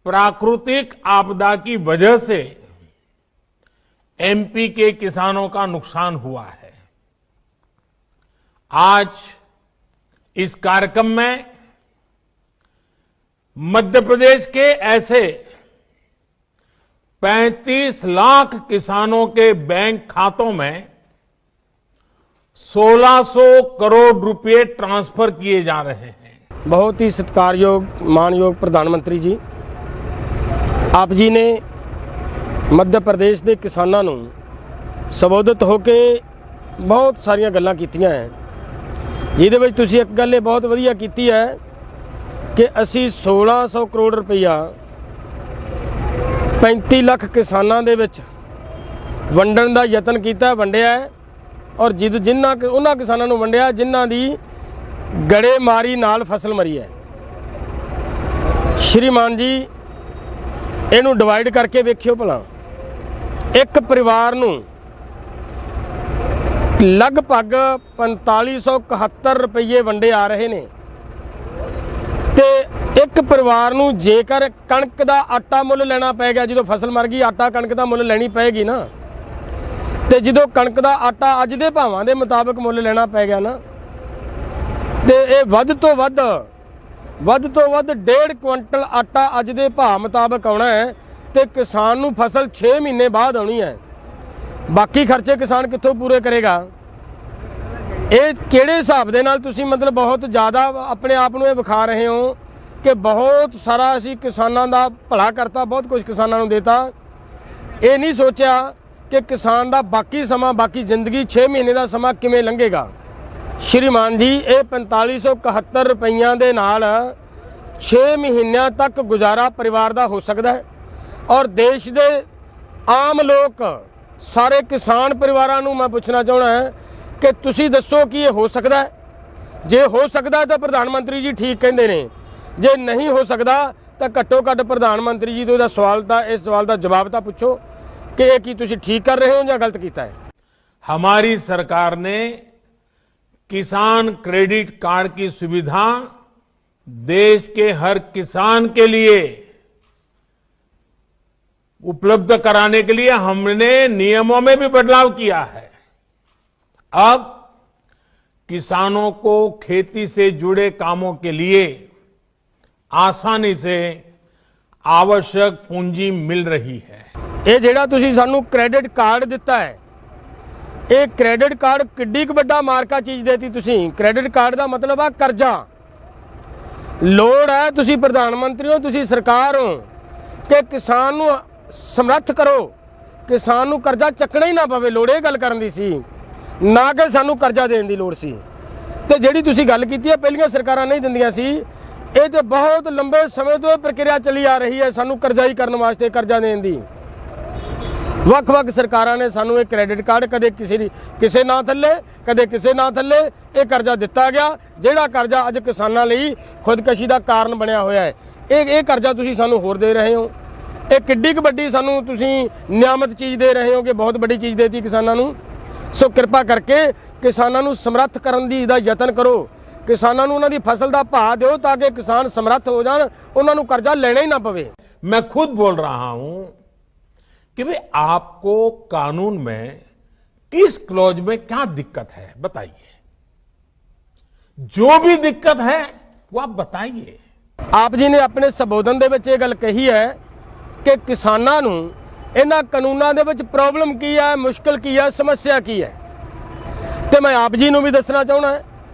प्राकृतिक आपदा की वजह से एमपी के किसानों का नुकसान हुआ है। आज इस कार्यक्रम में मध्य प्रदेश के ऐसे 35 लाख किसानों के बैंक खातों में 1600 करोड़ रुपए ट्रांसफर किए जा रहे हैं। बहुत ही सत्कारयोग मानयोग प्रधानमंत्री जी, आप जी ने मध्य प्रदेश के किसानों ਨੂੰ ਸੰਬੋਧਿਤ ਹੋ ਕੇ ਬਹੁਤ ਸਾਰੀਆਂ ਗੱਲਾਂ ਕੀਤੀਆਂ ਹੈ, ਜਿਹਦੇ ਵਿੱਚ ਤੁਸੀਂ ਇੱਕ ਗੱਲ ਇਹ ਬਹੁਤ ਵਧੀਆ ਕੀਤੀ ਹੈ ਕਿ ਅਸੀਂ 1600 ਕਰੋੜ ਰੁਪਈਆ 35 ਲੱਖ ਕਿਸਾਨਾਂ ਦੇ ਵਿੱਚ ਵੰਡਣ ਦਾ ਯਤਨ ਕੀਤਾ, ਵੰਡਿਆ ਹੈ ਔਰ ਜਿਨ੍ਹਾਂ ਉਹਨਾਂ ਕਿਸਾਨਾਂ ਨੂੰ ਵੰਡਿਆ ਜਿਨ੍ਹਾਂ ਦੀ ਗੜੇਮਾਰੀ ਨਾਲ ਫਸਲ ਮਰੀ ਹੈ। ਸ਼੍ਰੀਮਾਨ ਜੀ, ਇਹਨੂੰ ਡਿਵਾਈਡ ਕਰਕੇ ਵੇਖਿਓ ਭਲਾ, ਇੱਕ ਪਰਿਵਾਰ ਨੂੰ ਲਗਭਗ 4571 ਰੁਪਏ ਵੰਡੇ ਆ ਰਹੇ ਨੇ ਤੇ ਇੱਕ ਪਰਿਵਾਰ ਨੂੰ ਜੇਕਰ ਕਣਕ ਦਾ ਆਟਾ ਮੁੱਲ ਲੈਣਾ ਪੈ ਗਿਆ, ਜਦੋਂ ਫਸਲ ਮਰ ਗਈ ਆਟਾ ਕਣਕ ਦਾ ਮੁੱਲ ਲੈਣੀ ਪਏਗੀ ਨਾ, ਤੇ ਜਦੋਂ ਕਣਕ ਦਾ ਆਟਾ ਅੱਜ ਦੇ ਭਾਵਾਂ ਦੇ ਮੁਤਾਬਕ ਮੁੱਲ ਲੈਣਾ ਪੈ ਗਿਆ ਨਾ, ਤੇ ਇਹ ਵੱਧ ਤੋਂ ਵੱਧ 1.5 ਕੁਇੰਟਲ ਆਟਾ ਅੱਜ ਦੇ ਭਾਅ ਮੁਤਾਬਕ ਆਉਣਾ ਹੈ ਤੇ ਕਿਸਾਨ ਨੂੰ ਫਸਲ 6 ਮਹੀਨੇ ਬਾਅਦ ਆਉਣੀ ਹੈ। ਬਾਕੀ ਖਰਚੇ ਕਿਸਾਨ ਕਿੱਥੋਂ ਪੂਰੇ ਕਰੇਗਾ? ਇਹ ਕਿਹੜੇ ਹਿਸਾਬ ਦੇ ਨਾਲ ਤੁਸੀਂ ਮਤਲਬ ਬਹੁਤ ਜ਼ਿਆਦਾ ਆਪਣੇ ਆਪ ਨੂੰ ਇਹ ਵਿਖਾ ਰਹੇ ਹੋ ਕਿ ਬਹੁਤ ਸਾਰਾ ਅਸੀਂ ਕਿਸਾਨਾਂ ਦਾ ਭਲਾ ਕਰਤਾ, ਬਹੁਤ ਕੁਝ ਕਿਸਾਨਾਂ ਨੂੰ ਦੇਤਾ। ਇਹ ਨਹੀਂ ਸੋਚਿਆ ਕਿ ਕਿਸਾਨ ਦਾ ਬਾਕੀ ਸਮਾਂ, ਬਾਕੀ ਜ਼ਿੰਦਗੀ 6 ਮਹੀਨੇ ਦਾ ਸਮਾਂ ਕਿਵੇਂ ਲੰਘੇਗਾ। ਸ਼੍ਰੀਮਾਨ ਜੀ, ਇਹ 4571 ਰੁਪਈਆਂ ਦੇ ਨਾਲ 6 ਮਹੀਨਿਆਂ ਤੱਕ ਗੁਜ਼ਾਰਾ ਪਰਿਵਾਰ ਦਾ ਹੋ ਸਕਦਾ ਹੈ ਔਰ ਦੇਸ਼ ਦੇ ਆਮ ਲੋਕ ਸਾਰੇ ਕਿਸਾਨ ਪਰਿਵਾਰਾਂ ਨੂੰ ਮੈਂ ਪੁੱਛਣਾ ਚਾਹੁੰਦਾ ਹਾਂ ਕਿ ਤੁਸੀਂ ਦੱਸੋ ਕਿ ਇਹ ਹੋ ਸਕਦਾ ਹੈ? ਜੇ ਹੋ ਸਕਦਾ ਤਾਂ ਪ੍ਰਧਾਨ ਮੰਤਰੀ ਜੀ ਠੀਕ ਕਹਿੰਦੇ ਨੇ, ਜੇ ਨਹੀਂ ਹੋ ਸਕਦਾ ਤਾਂ ਘੱਟੋ ਘੱਟ ਪ੍ਰਧਾਨ ਮੰਤਰੀ ਜੀ ਤੋਂ ਇਹਦਾ ਸਵਾਲ ਦਾ ਇਸ ਸਵਾਲ ਦਾ ਜਵਾਬ ਤਾਂ ਪੁੱਛੋ कि ये की तुसी ठीक कर रहे हो या गलत किया है। हमारी सरकार ने किसान क्रेडिट कार्ड की सुविधा देश के हर किसान के लिए उपलब्ध कराने के लिए हमने नियमों में भी बदलाव किया है। अब किसानों को खेती से जुड़े कामों के लिए आसानी से आवश्यक पूंजी मिल रही है। ਇਹ ਜਿਹੜਾ ਤੁਸੀਂ ਸਾਨੂੰ ਕ੍ਰੈਡਿਟ ਕਾਰਡ ਦਿੱਤਾ ਹੈ, ਇਹ ਕ੍ਰੈਡਿਟ ਕਾਰਡ ਕਿੱਡੀ ਕੁ ਵੱਡਾ ਮਾਰਕਾ ਚੀਜ਼ ਦੇਤੀ ਤੁਸੀਂ। ਕ੍ਰੈਡਿਟ ਕਾਰਡ ਦਾ ਮਤਲਬ ਆ ਕਰਜ਼ਾ। ਲੋੜ ਹੈ, ਤੁਸੀਂ ਪ੍ਰਧਾਨ ਮੰਤਰੀ ਹੋ, ਤੁਸੀਂ ਸਰਕਾਰ ਹੋ ਕਿ ਕਿਸਾਨ ਨੂੰ ਸਮਰੱਥ ਕਰੋ, ਕਿਸਾਨ ਨੂੰ ਕਰਜ਼ਾ ਚੱਕਣਾ ਹੀ ਨਾ ਪਵੇ। ਲੋੜ ਇਹ ਗੱਲ ਕਰਨ ਦੀ ਸੀ, ਨਾ ਕਿ ਸਾਨੂੰ ਕਰਜ਼ਾ ਦੇਣ ਦੀ ਲੋੜ ਸੀ। ਤੇ ਜਿਹੜੀ ਤੁਸੀਂ ਗੱਲ ਕੀਤੀ ਹੈ ਪਹਿਲੀਆਂ ਸਰਕਾਰਾਂ ਨਹੀਂ ਦਿੰਦੀਆਂ ਸੀ, ਇਹ ਤੇ ਬਹੁਤ ਲੰਬੇ ਸਮੇਂ ਤੋਂ ਇਹ ਪ੍ਰਕਿਰਿਆ ਚੱਲੀ ਆ ਰਹੀ ਹੈ ਸਾਨੂੰ ਕਰਜ਼ਾਈ ਕਰਨ ਵਾਸਤੇ, ਕਰਜ਼ਾ ਦੇਣ ਦੀ। ਵੱਖ-ਵੱਖ ਸਰਕਾਰਾਂ ਨੇ ਸਾਨੂੰ ਇਹ ਕ੍ਰੈਡਿਟ ਕਾਰਡ ਕਦੇ ਕਿਸੇ ਨਾਂ ਥੱਲੇ, ਕਦੇ ਕਿਸੇ ਨਾਂ ਥੱਲੇ ਇਹ ਕਰਜ਼ਾ ਦਿੱਤਾ ਗਿਆ, ਜਿਹੜਾ ਕਰਜ਼ਾ ਅੱਜ ਕਿਸਾਨਾਂ ਲਈ ਖੁਦਕਸ਼ੀ ਦਾ ਕਾਰਨ ਬਣਿਆ ਹੋਇਆ ਹੈ। ਇਹ ਕਰਜ਼ਾ ਤੁਸੀਂ ਸਾਨੂੰ ਹੋਰ ਦੇ ਰਹੇ ਹੋ। ਇਹ ਕਿੱਡੀ ਕੁ ਵੱਡੀ ਸਾਨੂੰ ਤੁਸੀਂ ਨਿਆਮਤ ਚੀਜ਼ ਦੇ ਰਹੇ ਹੋ ਕਿ ਬਹੁਤ ਵੱਡੀ ਚੀਜ਼ ਦੇਤੀ ਕਿਸਾਨਾਂ ਨੂੰ। ਸੋ ਕਿਰਪਾ ਕਰਕੇ ਕਿਸਾਨਾਂ ਨੂੰ ਸਮਰੱਥ ਕਰਨ ਦਾ ਯਤਨ ਕਰੋ, ਕਿਸਾਨਾਂ ਨੂੰ ਉਹਨਾਂ ਦੀ ਫਸਲ ਦਾ ਭਾਅ ਦਿਓ ਤਾਂ ਕਿ ਕਿਸਾਨ ਸਮਰੱਥ ਹੋ ਜਾਣ, ਉਹਨਾਂ ਨੂੰ ਕਰਜ਼ਾ ਲੈਣਾ ਹੀ ਨਾ ਪਵੇ। मैं खुद बोल रहा हूं कि भाई आपको कानून में किस क्लॉज में क्या दिक्कत है बताइए, जो भी दिक्कत है वो आप बताइए। आप जी ने अपने संबोधन ਦੇ ਵਿੱਚ ਇਹ ਗੱਲ ਕਹੀ ਹੈ ਕਿ ਕਿਸਾਨਾਂ ਨੂੰ ਇਹਨਾਂ ਕਾਨੂੰਨਾਂ ਦੇ ਵਿੱਚ ਪ੍ਰੋਬਲਮ ਕੀ ਹੈ, ਮੁਸ਼ਕਲ ਕੀ ਹੈ, ਸਮੱਸਿਆ ਕੀ ਹੈ। ਤੇ ਮੈਂ ਆਪ ਜੀ ਨੂੰ ਵੀ ਦੱਸਣਾ ਚਾਹੁੰਦਾ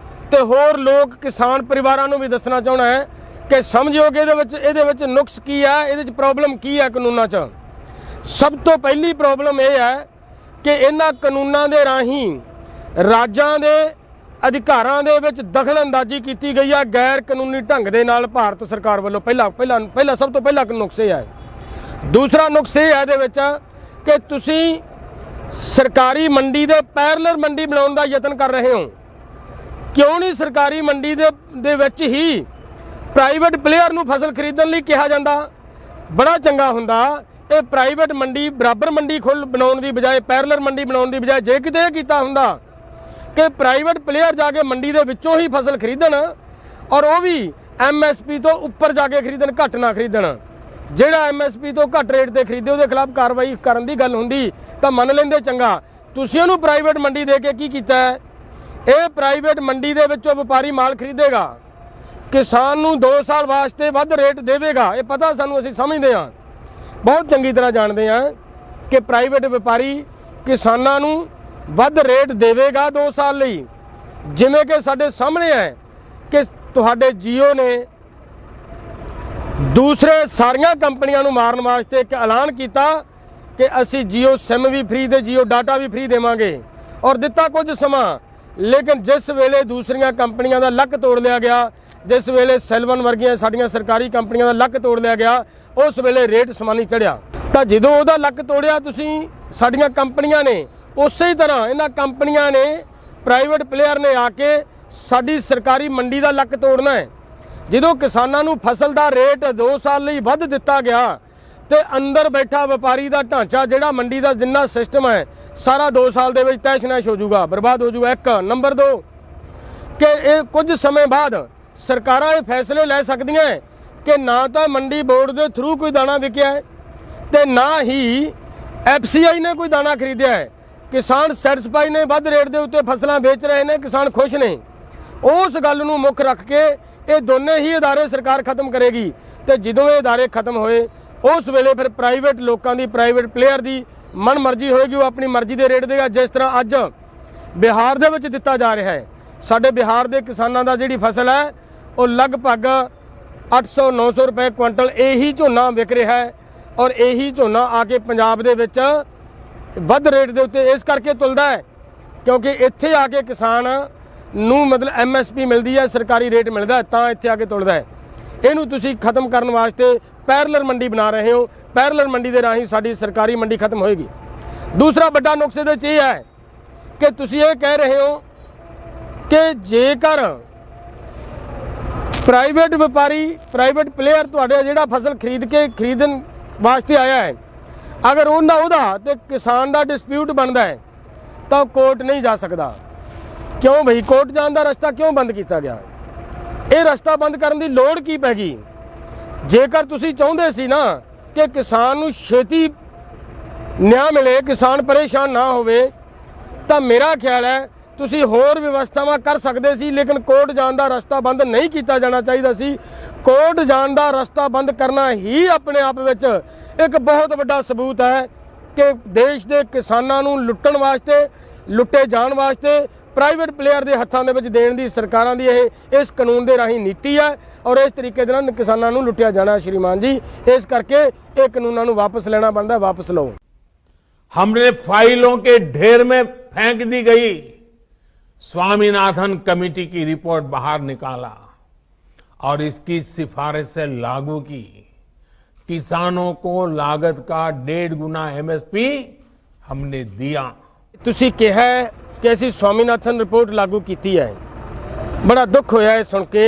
ਤੇ ਹੋਰ ਲੋਕ ਕਿਸਾਨ ਪਰਿਵਾਰਾਂ ਨੂੰ ਵੀ ਦੱਸਣਾ ਚਾਹੁੰਦਾ ਹੈ ਕਿ ਸਮਝਿਓ ਕਿ ਇਹਦੇ ਵਿੱਚ ਨੁਕਸ ਕੀ ਹੈ, ਇਹਦੇ ਵਿੱਚ ਪ੍ਰੋਬਲਮ ਕੀ ਹੈ ਕਾਨੂੰਨਾਂ 'ਚ। ਸਭ ਤੋਂ ਪਹਿਲੀ ਪ੍ਰੋਬਲਮ ਇਹ ਹੈ ਕਿ ਇਹਨਾਂ ਕਾਨੂੰਨਾਂ ਦੇ ਰਾਹੀਂ ਰਾਜਾਂ ਦੇ ਅਧਿਕਾਰਾਂ ਦੇ ਵਿੱਚ ਦਖਲਅੰਦਾਜ਼ੀ ਕੀਤੀ ਗਈ ਹੈ ਗੈਰ ਕਾਨੂੰਨੀ ਢੰਗ ਦੇ ਨਾਲ ਭਾਰਤ ਸਰਕਾਰ ਵੱਲੋਂ। ਪਹਿਲਾ ਸਭ ਤੋਂ ਪਹਿਲਾ ਨੁਕਸ ਇਹ ਹੈ। ਦੂਸਰਾ ਨੁਕਸ ਇਹ ਹੈ ਇਹਦੇ ਵਿੱਚ ਕਿ ਤੁਸੀਂ ਸਰਕਾਰੀ ਮੰਡੀ ਦੇ ਪੈਰਲਰ ਮੰਡੀ ਬਣਾਉਣ ਦਾ ਯਤਨ ਕਰ ਰਹੇ ਹੋ। ਕਿਉਂ ਨਹੀਂ ਸਰਕਾਰੀ ਮੰਡੀ ਦੇ ਵਿੱਚ ਹੀ ਪ੍ਰਾਈਵੇਟ ਪਲੇਅਰ ਨੂੰ ਫਸਲ ਖਰੀਦਣ ਲਈ ਕਿਹਾ ਜਾਂਦਾ? ਬੜਾ ਚੰਗਾ ਹੁੰਦਾ ਇਹ ਪ੍ਰਾਈਵੇਟ ਮੰਡੀ ਬਰਾਬਰ ਮੰਡੀ ਬਣਾਉਣ ਦੀ ਬਜਾਏ, ਪੈਰਲਰ ਮੰਡੀ ਬਣਾਉਣ ਦੀ ਬਜਾਏ ਜੇ ਕਿਤੇ ਇਹ ਕੀਤਾ ਹੁੰਦਾ ਕਿ ਪ੍ਰਾਈਵੇਟ ਪਲੇਅਰ ਜਾ ਕੇ ਮੰਡੀ ਦੇ ਵਿੱਚੋਂ ਹੀ ਫਸਲ ਖਰੀਦਣ ਔਰ ਉਹ ਵੀ ਐਮਐਸਪੀ ਤੋਂ ਉੱਪਰ ਜਾ ਕੇ ਖਰੀਦਣ, ਘੱਟ ਨਾ ਖਰੀਦਣ। ਜਿਹੜਾ ਐਮਐਸਪੀ ਤੋਂ ਘੱਟ ਰੇਟ ਤੇ ਖਰੀਦੇ ਉਹਦੇ ਖਿਲਾਫ ਕਾਰਵਾਈ ਕਰਨ ਦੀ ਗੱਲ ਹੁੰਦੀ ਤਾਂ ਮੰਨ ਲੈਂਦੇ ਚੰਗਾ। ਤੁਸੀਂ ਉਹਨੂੰ ਪ੍ਰਾਈਵੇਟ ਮੰਡੀ ਦੇ ਕੇ ਕੀ ਕੀਤਾ ਹੈ? ਇਹ ਪ੍ਰਾਈਵੇਟ ਮੰਡੀ ਦੇ ਵਿੱਚੋਂ ਵਪਾਰੀ ਮਾਲ ਖਰੀਦੇਗਾ, ਕਿਸਾਨ ਨੂੰ 2 ਸਾਲ ਵਾਸਤੇ ਵੱਧ ਰੇਟ ਦੇਵੇਗਾ। ਇਹ ਪਤਾ ਸਾਨੂੰ, ਅਸੀਂ ਸਮਝਦੇ ਹਾਂ, ਬਹੁਤ ਚੰਗੀ ਤਰ੍ਹਾਂ ਜਾਣਦੇ ਹਾਂ ਕਿ ਪ੍ਰਾਈਵੇਟ ਵਪਾਰੀ ਕਿਸਾਨਾਂ ਨੂੰ ਵੱਧ ਰੇਟ ਦੇਵੇਗਾ 2 ਸਾਲ ਲਈ। ਜਿਵੇਂ ਕਿ ਸਾਡੇ ਸਾਹਮਣੇ ਹੈ ਕਿ ਤੁਹਾਡੇ ਜੀਓ ਨੇ ਦੂਸਰੇ ਸਾਰੀਆਂ ਕੰਪਨੀਆਂ ਨੂੰ ਮਾਰਨ ਵਾਸਤੇ ਇੱਕ ਐਲਾਨ ਕੀਤਾ ਕਿ ਅਸੀਂ ਜੀਓ ਸਿਮ ਵੀ ਫ੍ਰੀ ਤੇ ਜੀਓ ਡਾਟਾ ਵੀ ਫ੍ਰੀ ਦੇਵਾਂਗੇ, ਔਰ ਦਿੱਤਾ ਕੁਝ ਸਮਾਂ। ਲੇਕਿਨ ਜਿਸ ਵੇਲੇ ਦੂਸਰੀਆਂ ਕੰਪਨੀਆਂ ਦਾ ਲੱਕ ਤੋੜ ਲਿਆ ਗਿਆ, ਜਿਸ ਵੇਲੇ ਸੈਲਵਨ ਵਰਗੀਆਂ ਸਾਡੀਆਂ ਸਰਕਾਰੀ ਕੰਪਨੀਆਂ ਦਾ ਲੱਕ ਤੋੜ ਲਿਆ ਗਿਆ, ਉਸ ਵੇਲੇ ਰੇਟ ਸਮਾਨੀ ਚੜਿਆ। ਤਾਂ ਜਦੋਂ ਉਹਦਾ ਲੱਕ ਤੋੜਿਆ ਤੁਸੀਂ, ਸਾਡੀਆਂ ਕੰਪਨੀਆਂ ਨੇ, ਉਸੇ ਤਰ੍ਹਾਂ ਇਹਨਾਂ ਕੰਪਨੀਆਂ ਨੇ, ਪ੍ਰਾਈਵੇਟ ਪਲੇਅਰ ਨੇ ਆ ਕੇ ਸਾਡੀ ਸਰਕਾਰੀ ਮੰਡੀ ਦਾ ਲੱਕ ਤੋੜਨਾ ਹੈ। ਜਦੋਂ ਕਿਸਾਨਾਂ ਨੂੰ ਫਸਲ ਦਾ ਰੇਟ 2 ਸਾਲ ਲਈ ਵੱਧ ਦਿੱਤਾ ਗਿਆ ਤੇ ਅੰਦਰ ਬੈਠਾ ਵਪਾਰੀ ਦਾ ਢਾਂਚਾ, ਜਿਹੜਾ ਮੰਡੀ ਦਾ ਜਿੰਨਾ ਸਿਸਟਮ ਹੈ, ਸਾਰਾ 2 ਸਾਲ ਦੇ ਵਿੱਚ ਤਹਿਸ਼-ਨਹਿਸ਼ ਹੋ ਜਾਊਗਾ, ਬਰਬਾਦ ਹੋ ਜਾਊਗਾ। 1 ਨੰਬਰ 2 ਕਿ ਇਹ ਕੁਝ ਸਮੇਂ ਬਾਅਦ ਸਰਕਾਰਾਂ ਇਹ ਫੈਸਲੇ ਲੈ ਸਕਦੀਆਂ ਕਿ ਨਾ ਤਾਂ ਮੰਡੀ ਬੋਰਡ ਦੇ ਥਰੂ ਕੋਈ ਦਾਣਾ ਵਿਕਿਆ ਹੈ ਤੇ ਨਾ ਹੀ ਐਫਸੀਆਈ ਨੇ ਕੋਈ ਦਾਣਾ ਖਰੀਦਿਆ ਹੈ। ਕਿਸਾਨ ਸੈਟੀਸਫਾਈ ਨੇ, ਵੱਧ ਰੇਟ ਦੇ ਉੱਤੇ ਫਸਲਾਂ ਵੇਚ ਰਹੇ ਨੇ, ਕਿਸਾਨ ਖੁਸ਼ ਨੇ। ਉਸ ਗੱਲ ਨੂੰ ਮੁੱਖ ਰੱਖ ਕੇ ਇਹ ਦੋਨੇ ਹੀ ਅਦਾਰੇ ਸਰਕਾਰ ਖਤਮ ਕਰੇਗੀ ਤੇ ਜਦੋਂ ਇਹ ਅਦਾਰੇ ਖਤਮ ਹੋਏ ਉਸ ਵੇਲੇ ਫਿਰ ਪ੍ਰਾਈਵੇਟ ਲੋਕਾਂ ਦੀ, ਪ੍ਰਾਈਵੇਟ ਪਲੇਅਰ ਦੀ ਮਨ ਮਰਜ਼ੀ ਹੋਏਗੀ, ਉਹ ਆਪਣੀ ਮਰਜ਼ੀ ਦੇ ਰੇਟ ਦੇਗਾ। ਜਿਸ ਤਰ੍ਹਾਂ ਅੱਜ ਬਿਹਾਰ ਦੇ ਵਿੱਚ ਦਿੱਤਾ ਜਾ ਰਿਹਾ ਹੈ, ਸਾਡੇ ਬਿਹਾਰ ਦੇ ਕਿਸਾਨਾਂ ਦਾ ਜਿਹੜੀ ਫਸਲ ਹੈ ਉਹ ਲਗਭਗ 800-900 ਰੁਪਏ ਕੁਇੰਟਲ ਇਹੀ ਝੋਨਾ ਵਿਕ ਰਿਹਾ ਹੈ, ਔਰ ਇਹੀ ਝੋਨਾ ਆ ਕੇ ਪੰਜਾਬ ਦੇ ਵਿੱਚ ਵੱਧ ਰੇਟ ਦੇ ਉੱਤੇ ਇਸ ਕਰਕੇ ਤੁਲਦਾ ਹੈ ਕਿਉਂਕਿ ਇੱਥੇ ਆ ਕੇ ਕਿਸਾਨ ਨੂੰ ਮਤਲਬ ਐਮਐਸਪੀ ਮਿਲਦੀ ਹੈ, ਸਰਕਾਰੀ ਰੇਟ ਮਿਲਦਾ, ਤਾਂ ਇੱਥੇ ਆ ਕੇ ਤੁਲਦਾ ਹੈ। ਇਹਨੂੰ ਤੁਸੀਂ ਖਤਮ ਕਰਨ ਵਾਸਤੇ ਪੈਰਲਰ ਮੰਡੀ ਬਣਾ ਰਹੇ ਹੋ। ਪੈਰਲਰ ਮੰਡੀ ਦੇ ਰਾਹੀਂ ਸਾਡੀ ਸਰਕਾਰੀ ਮੰਡੀ ਖਤਮ ਹੋਏਗੀ। ਦੂਸਰਾ ਵੱਡਾ ਨੁਕਸ ਇਹਦੇ 'ਚ ਇਹ ਹੈ ਕਿ ਤੁਸੀਂ ਇਹ ਕਹਿ ਰਹੇ ਹੋ ਕਿ ਜੇਕਰ ਪ੍ਰਾਈਵੇਟ ਵਪਾਰੀ, ਪ੍ਰਾਈਵੇਟ ਪਲੇਅਰ ਤੁਹਾਡੇ ਜਿਹੜਾ ਫਸਲ ਖਰੀਦਣ ਵਾਸਤੇ ਆਇਆ ਹੈ, ਅਗਰ ਉਹਦਾ ਤੇ ਕਿਸਾਨ ਦਾ ਡਿਸਪਿਊਟ ਬਣਦਾ ਹੈ ਤਾਂ ਕੋਰਟ ਨਹੀਂ ਜਾ ਸਕਦਾ। ਕਿਉਂ ਭਈ? ਕੋਰਟ ਜਾਣ ਦਾ ਰਸਤਾ ਕਿਉਂ ਬੰਦ ਕੀਤਾ ਗਿਆ? ਇਹ ਰਸਤਾ ਬੰਦ ਕਰਨ ਦੀ ਲੋੜ ਕੀ ਪੈ ਗਈ? ਜੇਕਰ ਤੁਸੀਂ ਚਾਹੁੰਦੇ ਸੀ ਨਾ ਕਿ ਕਿਸਾਨ ਨੂੰ ਛੇਤੀ ਨਿਆਂ ਮਿਲੇ, ਕਿਸਾਨ ਪਰੇਸ਼ਾਨ ਨਾ ਹੋਵੇ, ਤਾਂ ਮੇਰਾ ਖਿਆਲ ਹੈ ਤੁਸੀਂ ਹੋਰ ਵਿਵਸਥਾਵਾਂ ਕਰ ਸਕਦੇ ਸੀ। ਲੇਕਿਨ ਕੋਰਟ ਜਾਣ ਦਾ ਰਸਤਾ ਬੰਦ ਨਹੀਂ ਕੀਤਾ ਜਾਣਾ ਚਾਹੀਦਾ ਸੀ। ਕੋਰਟ ਜਾਣ ਦਾ ਰਸਤਾ ਬੰਦ ਕਰਨਾ ਹੀ ਆਪਣੇ ਆਪ ਵਿੱਚ ਇੱਕ ਬਹੁਤ ਵੱਡਾ ਸਬੂਤ ਹੈ ਕਿ ਦੇਸ਼ ਦੇ ਕਿਸਾਨਾਂ ਨੂੰ ਲੁੱਟਣ ਵਾਸਤੇ, ਲੁੱਟੇ ਜਾਣ ਵਾਸਤੇ ਪ੍ਰਾਈਵੇਟ ਪਲੇਅਰ ਦੇ ਹੱਥਾਂ ਦੇ ਵਿੱਚ ਦੇਣ ਦੀ ਸਰਕਾਰਾਂ ਦੀ ਇਹ ਇਸ ਕਾਨੂੰਨ ਦੇ ਰਾਹੀਂ ਨੀਤੀ ਹੈ, ਔਰ ਇਸ ਤਰੀਕੇ ਦੇ ਨਾਲ ਕਿਸਾਨਾਂ ਨੂੰ ਲੁੱਟਿਆ ਜਾਣਾ ਸ਼੍ਰੀਮਾਨ ਜੀ। ਇਸ ਕਰਕੇ ਇਹ ਕਾਨੂੰਨਾਂ ਨੂੰ ਵਾਪਸ ਲੈਣਾ ਬਣਦਾ, ਵਾਪਸ ਲਓ। हमने फाइलों के ढेर में फेंक दी गई स्वामीनाथन कमेटी की रिपोर्ट बाहर निकाला और इसकी सिफारिश से लागू की। किसानों को लागत का 1.5 गुना एमएसपी हमने दिया। ਤੁਸੀਂ ਕਿਹਾ ਕਿ ਅਸੀਂ ਸਵਾਮੀਨਾਥਨ ਰਿਪੋਰਟ ਲਾਗੂ ਕੀਤੀ ਹੈ। ਬੜਾ ਦੁੱਖ ਹੋਇਆ ਹੈ ਸੁਣ ਕੇ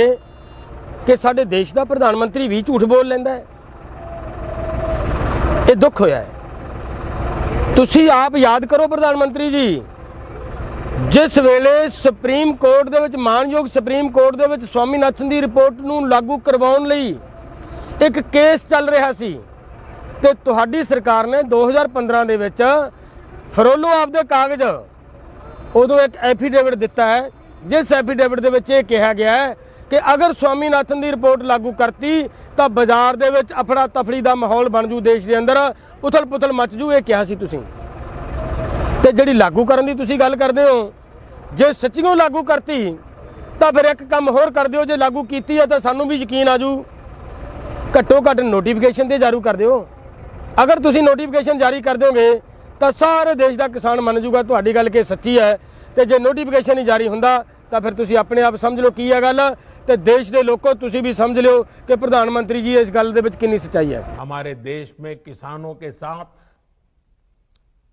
ਕਿ ਸਾਡੇ ਦੇਸ਼ ਦਾ ਪ੍ਰਧਾਨ ਮੰਤਰੀ ਵੀ ਝੂਠ ਬੋਲ ਲੈਂਦਾ ਹੈ। ਇਹ ਦੁੱਖ ਹੋਇਆ ਹੈ। ਤੁਸੀਂ ਆਪ ਯਾਦ ਕਰੋ ਪ੍ਰਧਾਨ ਮੰਤਰੀ ਜੀ, ਜਿਸ ਵੇਲੇ ਸੁਪਰੀਮ ਕੋਰਟ ਦੇ ਵਿੱਚ, ਮਾਨਯੋਗ ਸੁਪਰੀਮ ਕੋਰਟ ਦੇ ਵਿੱਚ ਸਵਾਮੀਨਾਥਨ ਦੀ ਰਿਪੋਰਟ ਨੂੰ ਲਾਗੂ ਕਰਵਾਉਣ ਲਈ ਇੱਕ ਕੇਸ ਚੱਲ ਰਿਹਾ ਸੀ ਤੇ ਤੁਹਾਡੀ ਸਰਕਾਰ ਨੇ 2015 ਦੇ ਵਿੱਚ ਫਰੋਲੋ ਆਪਦੇ ਕਾਗਜ਼ ਉਦੋਂ ਇੱਕ ਐਫੀਡੇਵਿਟ ਦਿੱਤਾ ਹੈ, ਜਿਸ ਐਫੀਡੇਵਿਟ ਦੇ ਵਿੱਚ ਇਹ ਕਿਹਾ ਗਿਆ ਹੈ ਕਿ ਅਗਰ ਸਵਾਮੀਨਾਥਨ ਦੀ ਰਿਪੋਰਟ ਲਾਗੂ ਕਰਤੀ ਤਾਂ ਬਾਜ਼ਾਰ ਦੇ ਵਿੱਚ ਅਫੜਾ ਤਫੜੀ ਦਾ ਮਾਹੌਲ ਬਣ ਜੂ, ਦੇਸ਼ ਦੇ ਅੰਦਰ ਉਥਲ ਪੁਥਲ ਮਚ ਜੂ। ਇਹ ਕਿਹਾ ਸੀ ਤੁਸੀਂ। ਤੇ ਜਿਹੜੀ ਲਾਗੂ ਕਰਨ ਦੀ ਤੁਸੀਂ ਗੱਲ ਕਰਦੇ ਹੋ, ਜੇ ਸੱਚੀਓ ਲਾਗੂ ਕਰਤੀ ਤਾਂ ਫਿਰ ਇੱਕ ਕੰਮ ਹੋਰ ਕਰ ਦਿਓ, ਜੇ ਲਾਗੂ ਕੀਤੀ ਹੈ ਤਾਂ ਸਾਨੂੰ ਵੀ ਯਕੀਨ ਆ ਜੂ, ਘੱਟੋ ਘੱਟ ਨੋਟੀਫਿਕੇਸ਼ਨ ਤੇ ਜਾਰੀ ਕਰ ਦਿਓ। ਅਗਰ ਤੁਸੀਂ ਨੋਟੀਫਿਕੇਸ਼ਨ ਜਾਰੀ ਕਰ ਦਿਓਗੇ ਤਾਂ ਸਾਰੇ ਦੇਸ਼ ਦਾ ਕਿਸਾਨ ਮੰਨ ਜੂਗਾ ਤੁਹਾਡੀ ਗੱਲ ਕਿ ਸੱਚੀ ਹੈ। ਤੇ ਜੇ ਨੋਟੀਫਿਕੇਸ਼ਨ ਹੀ ਜਾਰੀ ਹੁੰਦਾ ਤਾਂ ਫਿਰ ਤੁਸੀਂ ਆਪਣੇ ਆਪ ਸਮਝ ਲਓ ਕੀ ਹੈ ਗੱਲ, ਤੇ देश के लोगों तुसी भी समझ लो कि प्रधानमंत्री जी इस गल दे विच कितनी सच्चाई है। हमारे देश में किसानों के साथ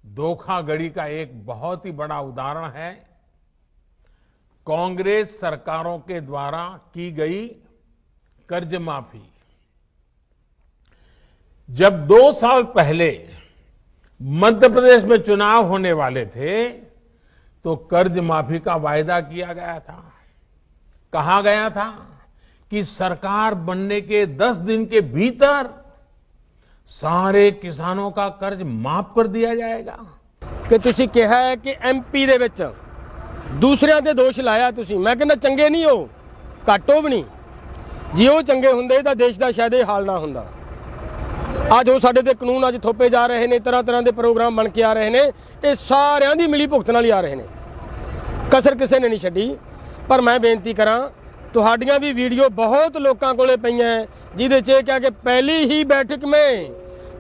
धोखाधड़ी का एक बहुत ही बड़ा उदाहरण है कांग्रेस सरकारों के द्वारा की गई कर्ज माफी। जब 2 साल पहले मध्य प्रदेश में चुनाव होने वाले थे तो कर्ज माफी का वायदा किया गया था। कहा गया था कि सरकार बनने के 10 दिन के भीतर सारे किसानों का कर्ज माफ कर दिया जाएगा। ਕਿ ਤੁਸੀਂ ਕਿਹਾ ਹੈ ਕਿ ਐਮਪੀ ਦੇ ਵਿੱਚ ਦੂਸਰਿਆਂ ਤੇ ਦੋਸ਼ ਲਾਇਆ ਤੁਸੀਂ। ਮੈਂ ਕਹਿੰਦਾ ਚੰਗੇ ਨਹੀਂ ਹੋ, ਘੱਟੋ ਵੀ ਨਹੀਂ। ਜੇ ਉਹ ਚੰਗੇ ਹੁੰਦੇ ਤਾਂ ਦੇਸ਼ ਦਾ ਸ਼ਾਇਦ ਇਹ ਹਾਲ ਨਾ ਹੁੰਦਾ। ਅੱਜ ਉਹ ਸਾਡੇ ਤੇ ਕਾਨੂੰਨ ਅੱਜ ਥੋਪੇ ਜਾ ਰਹੇ ਨੇ, ਤਰ੍ਹਾਂ ਤਰ੍ਹਾਂ ਦੇ ਪ੍ਰੋਗਰਾਮ ਬਣ ਕੇ ਆ ਰਹੇ ਨੇ, ਇਹ ਸਾਰਿਆਂ ਦੀ ਮਿਲੀ ਭੁਗਤ ਨਾਲ ਹੀ ਆ ਰਹੇ ਨੇ, ਕਸਰ ਕਿਸੇ ਨੇ ਨਹੀਂ ਛੱਡੀ। ਪਰ ਮੈਂ ਬੇਨਤੀ ਕਰਾਂ, ਤੁਹਾਡੀਆਂ ਵੀ ਵੀਡੀਓ ਬਹੁਤ ਲੋਕਾਂ ਕੋਲੇ ਪਈਆਂ ਜਿਹਦੇ 'ਚ ਇਹ ਕਿਹਾ ਕਿ पहली ही बैठक में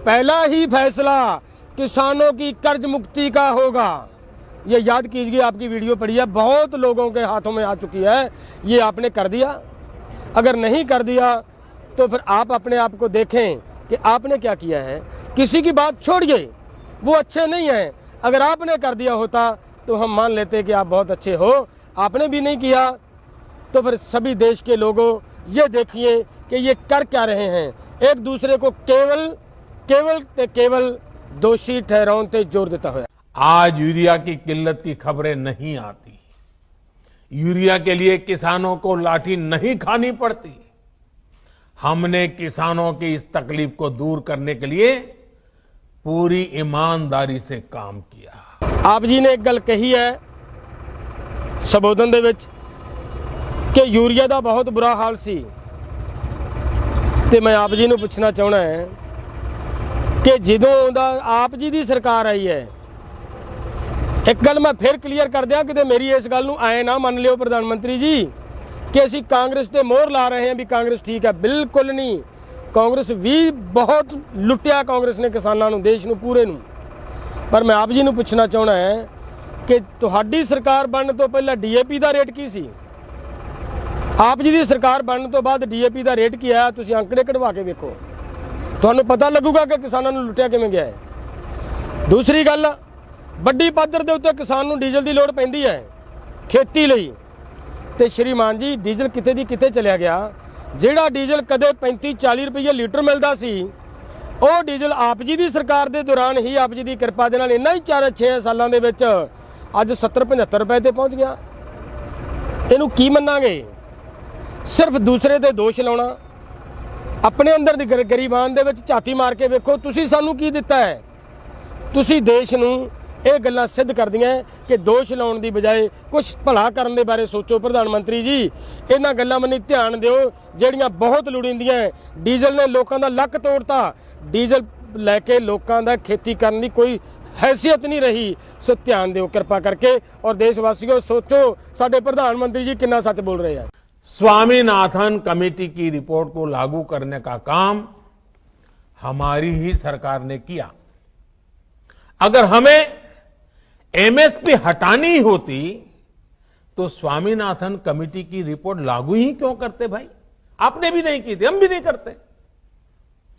पहला ही फैसला किसानों की कर्ज मुक्ति का होगा। ये याद कीजिए, आपकी वीडियो पड़ी है, बहुत लोगों के हाथों में आ चुकी है। ये आपने कर दिया? अगर नहीं कर दिया तो फिर आप अपने आप को देखें कि आपने क्या किया है। किसी की बात छोड़िए, वो अच्छे नहीं हैं। अगर आपने कर दिया होता तो हम मान लेते कि आप बहुत अच्छे हो। आपने भी नहीं किया तो फिर सभी देश के लोगों ये देखिए कि ये कर क्या रहे हैं। एक दूसरे को केवल दोषी ठहराने जोर देता हुआ। आज यूरिया की किल्लत की खबरें नहीं आती, यूरिया के लिए किसानों को लाठी नहीं खानी पड़ती। हमने किसानों की इस तकलीफ को दूर करने के लिए पूरी ईमानदारी से काम किया। आप जी ने एक गल कही है संबोधन दे विच कि यूरिया का बहुत बुरा हाल सी, ते मैं आप जी नूं पुछना चाहना है कि जदों दा आप जी दी सरकार आई है, एक गल मैं फिर क्लीयर कर दिया कि मेरी इस गल नूं आए ना मन लियो प्रधानमंत्री जी कि असीं कांग्रेस ते मोहर ला रहे हैं भी कांग्रेस ठीक है। बिल्कुल नहीं, कांग्रेस भी बहुत लुटिया कांग्रेस ने किसानों नूं, देश नूं पूरे नूं। पर मैं आप जी नूं पुछना चाहना है कि तुहाडी सरकार बनने तो पहले DAP का रेट की सी? आप जी की सरकार बनने तो बाद DAP का रेट की है? तुसीं आंकड़े कढवा के देखो, तुहानूं पता लगूगा कि किसानों नूं लुटिया किवें गया है। दूसरी गल, वड्डी पद्धर दे उत्ते किसान नूं डीजल की लोड़ पैंदी है खेती लई, ते श्रीमान जी डीजल किते दी किते चलिया गया। जिहड़ा डीजल कदे 35-40 रुपये लीटर मिलता सी, ਉਹ ਡੀਜ਼ਲ ਆਪ ਜੀ ਦੀ ਸਰਕਾਰ ਦੇ ਦੌਰਾਨ ਹੀ ਆਪ ਜੀ ਦੀ ਕਿਰਪਾ ਦੇ ਨਾਲ ਇੰਨਾ ਹੀ 4-6 ਸਾਲਾਂ ਦੇ ਵਿੱਚ ਅੱਜ 70-75 ਰੁਪਏ ਤੇ ਪਹੁੰਚ ਗਿਆ। ਇਹਨੂੰ ਕੀ ਮੰਨਾਂਗੇ? ਸਿਰਫ ਦੂਸਰੇ ਤੇ ਦੋਸ਼ ਲਾਉਣਾ। ਆਪਣੇ ਅੰਦਰ ਦੀ ਗਰੀਬਾਨ ਦੇ ਵਿੱਚ ਝਾਤੀ ਮਾਰ ਕੇ ਵੇਖੋ ਤੁਸੀਂ ਸਾਨੂੰ ਕੀ ਦਿੱਤਾ ਹੈ। ਤੁਸੀਂ ਦੇਸ਼ ਨੂੰ ਇਹ ਗੱਲਾਂ ਸਿੱਧ ਕਰਦੀਆਂ ਕਿ ਦੋਸ਼ ਲਾਉਣ ਦੀ ਬਜਾਏ ਕੁਝ ਭਲਾ ਕਰਨ ਦੇ ਬਾਰੇ ਸੋਚੋ। ਪ੍ਰਧਾਨ ਮੰਤਰੀ ਜੀ, ਇਹਨਾਂ ਗੱਲਾਂ ਵੱਲ ਧਿਆਨ ਦਿਓ ਜਿਹੜੀਆਂ ਬਹੁਤ ਲੋੜੀਂਦੀਆਂ। ਡੀਜ਼ਲ ਨੇ ਲੋਕਾਂ ਦਾ ਲੱਕ ਤੋੜਤਾ। ਡੀਜ਼ਲ ਲੈ ਕੇ ਲੋਕਾਂ ਦਾ ਖੇਤੀ ਕਰਨ ਦੀ ਕੋਈ हैसियत नहीं रही। सो ध्यान दो कृपा करके, और देशवासियों सोचो साडे प्रधानमंत्री जी कितना सच बोल रहे हैं। स्वामीनाथन कमेटी की रिपोर्ट को लागू करने का काम हमारी ही सरकार ने किया। अगर हमें MSP हटानी होती तो स्वामीनाथन कमेटी की रिपोर्ट लागू ही क्यों करते भाई? आपने भी नहीं की थी, हम भी नहीं करते।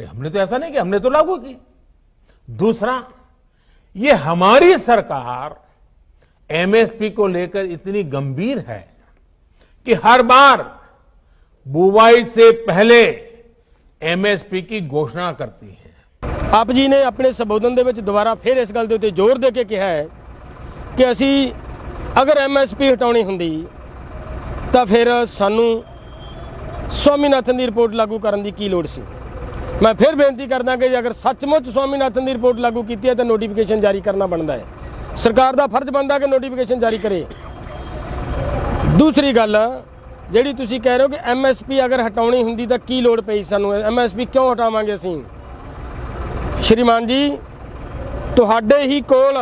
हमने तो ऐसा नहीं किया, हमने तो लागू की। दूसरा, ये हमारी सरकार MSP को लेकर इतनी गंभीर है कि हर बार बुवाई से पहले MSP की घोषणा करती है। आप जी ने अपने संबोधन ਦੇ ਵਿੱਚ ਦੁਬਾਰਾ ਫਿਰ ਇਸ ਗੱਲ ਦੇ ਉੱਤੇ ਜ਼ੋਰ ਦੇ ਕੇ ਕਿਹਾ ਹੈ ਕਿ ਅਸੀਂ ਅਗਰ MSP ਹਟਾਉਣੀ ਹੁੰਦੀ ਤਾਂ ਫਿਰ ਸਾਨੂੰ स्वामीनाथन ਦੀ ਰਿਪੋਰਟ ਲਾਗੂ ਕਰਨ ਦੀ ਕੀ ਲੋੜ ਸੀ। मैं फिर बेनती करदा कि अगर सचमुच स्वामीनाथन की रिपोर्ट लागू की है तो नोटिफिकेशन जारी करना बनता है। सरकार का फर्ज बनता कि नोटिफिकेशन जारी करे। दूसरी गल जिहड़ी तुसीं कह रहे हो कि MSP अगर हटाउणी हुंदी तां की लोड़ पई सानूं, MSP क्यों हटावांगे असीं? श्रीमान जी, तुहाडे ही कोल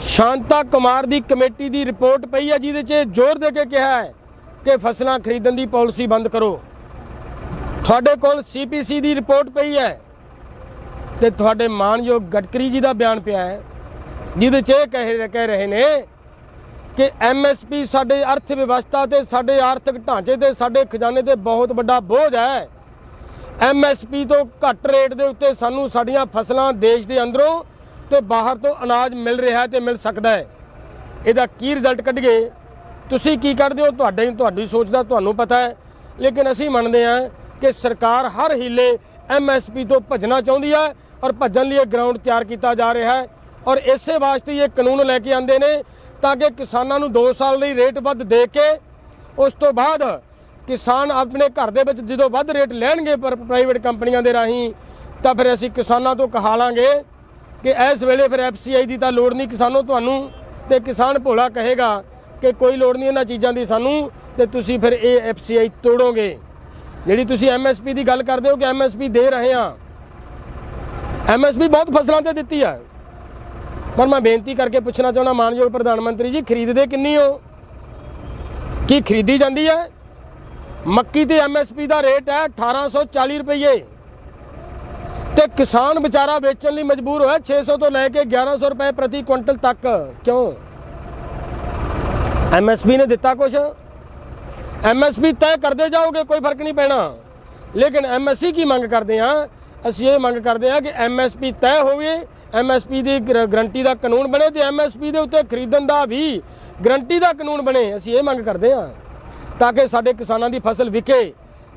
शांता कुमार की कमेटी की रिपोर्ट पई है जिहदे च जोर दे के कहा है कि फसलां खरीदण की पॉलिसी बंद करो। ਤੁਹਾਡੇ ਕੋਲ CPC ਦੀ ਰਿਪੋर्ट ਪਈ ਹੈ ਤੇ ਤੁਹਾਡੇ ਮਾਨਯੋਗ ਗਡਕਰੀ ਜੀ ਦਾ ਬਿਆਨ ਪਿਆ ਹੈ ਜਿਹਦੇ 'ਚ ਇਹ ਕਹਿ ਰਹੇ ਨੇ ਕਿ MSP ਸਾਡੇ ਅਰਥ ਵਿਵਸਥਾ ਤੇ ਸਾਡੇ ਆਰਥਿਕ ਢਾਂਚੇ ਤੇ ਸਾਡੇ ਖਜ਼ਾਨੇ ਤੇ ਬਹੁਤ ਵੱਡਾ ਬੋਝ ਹੈ। MSP ਤੋਂ ਘੱਟ ਰੇਟ ਦੇ ਉੱਤੇ ਸਾਨੂੰ ਸਾਡੀਆਂ ਫਸਲਾਂ ਦੇਸ਼ ਦੇ ਅੰਦਰੋਂ ਤੇ ਬਾਹਰ ਤੋਂ ਅਨਾਜ ਮਿਲ ਰਿਹਾ ਤੇ ਮਿਲ ਸਕਦਾ ਹੈ। ਇਹਦਾ ਕੀ ਰਿਜ਼ਲਟ ਕੱਢੀਏ? ਤੁਸੀਂ ਕੀ ਕੱਢਦੇ ਹੋ? ਤੁਹਾਡੀ ਸੋਚ ਦਾ ਤੁਹਾਨੂੰ ਪਤਾ ਹੈ, ਲੇਕਿਨ ਅਸੀਂ ਮੰਨਦੇ ਹਾਂ कि सरकार हर हीले MSP तो भजना चाहती है और भजन लिए ग्राउंड तैयार किया जा रहा है। और इस वास्ते ये कानून लैके आते हैं ताकि किसानों 2 साल ਲਈ रेट वध दे के उस तो बाद किसान अपने घर ਦੇ ਵਿੱਚ ਜਦੋਂ ਵੱਧ रेट ਲੈਣਗੇ ਪਰ प्राइवेट कंपनियां ਦੇ ਰਾਹੀਂ ਤਾਂ ਫਿਰ ਅਸੀਂ ਕਿਸਾਨਾਂ ਤੋਂ ਕਹਾ ਲਾਂਗੇ ਕਿ ਇਸ ਵੇਲੇ ਫਿਰ FCI ਦੀ ਤਾਂ ਲੋੜ ਨਹੀਂ ਕਿਸਾਨੋ ਤੁਹਾਨੂੰ, ਤੇ ਕਿਸਾਨ ਭੋਲਾ ਕਹੇਗਾ ਕਿ ਕੋਈ ਲੋੜ ਨਹੀਂ ਇਹਨਾਂ ਚੀਜ਼ਾਂ ਦੀ ਸਾਨੂੰ, ਤੇ ਤੁਸੀਂ ਫਿਰ ਇਹ FCI ਤੋੜੋਗੇ। ਜਿਹੜੀ ਤੁਸੀਂ MSP ਦੀ ਗੱਲ ਕਰਦੇ ਹੋ ਕਿ MSP ਦੇ ਰਹੇ ਹਾਂ, MSP ਬਹੁਤ ਫਸਲਾਂ ਤੇ ਦਿੱਤੀ ਹੈ, ਪਰ ਮੈਂ ਬੇਨਤੀ ਕਰਕੇ ਪੁੱਛਣਾ ਚਾਹੁੰਦਾ ਮਾਨਯੋਗ ਪ੍ਰਧਾਨ ਮੰਤਰੀ ਜੀ, ਖਰੀਦਦੇ ਕਿੰਨੀ ਹੋ? ਕੀ ਖਰੀਦੀ ਜਾਂਦੀ ਹੈ? ਮੱਕੀ ਤੇ MSP ਦਾ ਰੇਟ ਹੈ 1840 ਰੁਪਏ, ਤੇ ਕਿਸਾਨ ਵਿਚਾਰਾ ਵੇਚਣ ਲਈ ਮਜਬੂਰ ਹੋਇਆ 600 ਤੋਂ ਲੈ ਕੇ 1100 ਰੁਪਏ ਪ੍ਰਤੀ ਕੁਇੰਟਲ ਤੱਕ। ਕਿਉਂ? MSP ਨੇ ਦਿੱਤਾ ਕੁਛ? MSP ਤੈਅ ਕਰਦੇ ਜਾਓਗੇ, ਕੋਈ ਫਰਕ ਨਹੀਂ ਪੈਣਾ, ਲੇਕਿਨ MSC ਕੀ ਮੰਗ ਕਰਦੇ ਹਾਂ? ਅਸੀਂ ਇਹ ਮੰਗ ਕਰਦੇ ਹਾਂ ਕਿ MSP ਤੈਅ ਹੋਵੇ, MSP ਦੀ ਗਰੰਟੀ ਦਾ ਕਾਨੂੰਨ ਬਣੇ, ਤੇ MSP ਦੇ ਉੱਤੇ ਖਰੀਦਣ ਦਾ ਵੀ ਗਰੰਟੀ ਦਾ ਕਾਨੂੰਨ ਬਣੇ। ਅਸੀਂ ਇਹ ਮੰਗ ਕਰਦੇ ਹਾਂ ਤਾਂ ਕਿ ਸਾਡੇ ਕਿਸਾਨਾਂ ਦੀ ਫਸਲ ਵਿਕੇ।